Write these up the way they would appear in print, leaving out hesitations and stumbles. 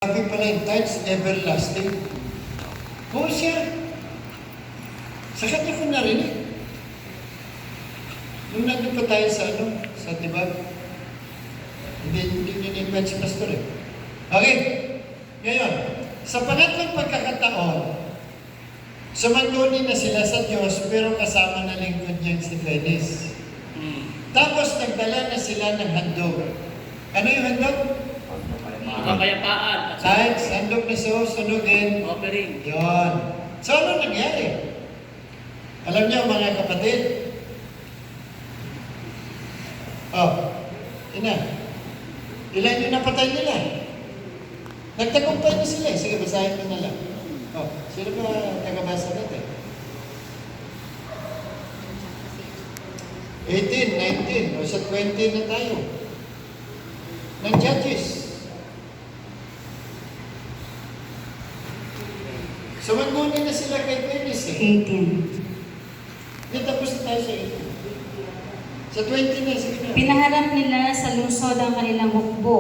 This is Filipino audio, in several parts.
Sabi pala yung tides everlasting. Oo siya. Sa kanya ko narinig. Nung nandun pa tayo sa tibag. Hindi nini-invite si pastor eh. Okay. Ngayon, sa pangatlong pagkakataon, sumanguni na sila sa Diyos pero kasama na lingkod niyang si Dennis. Tapos nagdala na sila ng handog. Ano yung handog? Kapayapaan. Tides, handog na sunugin. Offering. Yun. So ano nangyari? Alam niyo mga kapatid? Ilan yung napatay nila? Nagtagumpay na sila. Sige, basahin ko na lang. Sino ba tagabasa natin? 18, 19, o sa 20 na tayo. Ng Judges. Sumanguni na sila kay Dennis eh. 18. Di tapos na tayo sa 18. Sa 20 na, sige na. Pinaharap nila sa lungsod ang kanilang hukbo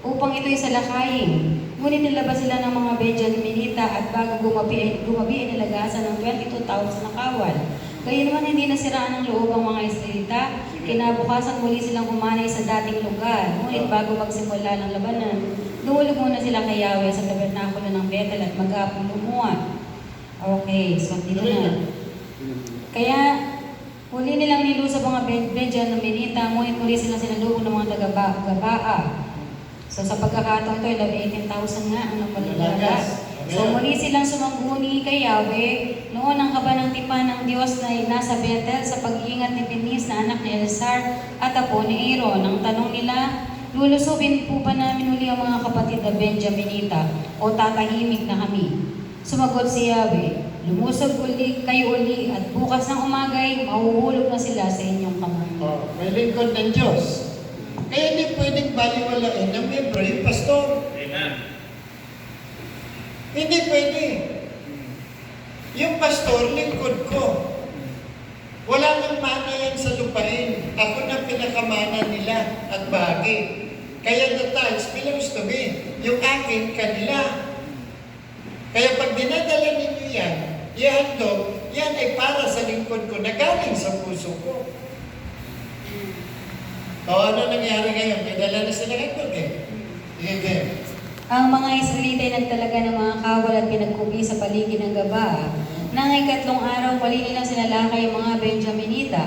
upang ito'y salakayin. Ngunit nilabas sila ng mga Benjaminita at bago gumabi ay nilagasan ng 22,000 na kawal. Kaya naman hindi nasiraan ng loob ang mga Israelita. Kinabukasan muli silang kumanay sa dating lugar. Ngunit bago magsimula ng labanan, dumulog muna sila kay Yahweh sa tabernakulo ng Bethel at mag-aapong lumuha. Okay, so dito na. Kaya huli nilang nilusab ang mga Benjaminita, ngunit muli silang sinalubong ng mga taga-Gabaa. So sa pagkakataon ito, 18,000 nga ang napalalagas. So muli silang sumangguni kay Yahweh. Noon ang kabanang tipan ng Diyos na nasa Bethel sa pag-iingat ni Pinhas na anak ni Eleazar at apo ni Aaron. Ang tanong nila, lulusubin po ba namin uli ang mga kapatid na Benjaminita o tatahimik na kami? Sumagot si Yahweh, lumusog kayo uli at bukas ng umagay, mahuhulog na sila sa inyong kamay. May lingkod ng Diyos. Kaya hindi pwedeng baliwalain ng membro yung pastor. Amen. Hindi pwede. Yung pastor, lingkod ko. Wala nang mana yan sa lupain. Ako na pinakamana nila at bahagi. Kaya the tithes belongs to me. Yung akin, kanila. Kaya pag dinadala ninyo yan, ihandog, yan ay para sa lingkod ko na galing sa puso ko. Ano nangyari ngayon? May dala na sila handog eh. Sige. Ang mga Israelita ay nagtalaga ng mga kawal at pinagkubi sa paligid ng Gabaa. Nang ikatlong araw, muli nilang sinalakay ang mga Benjaminita.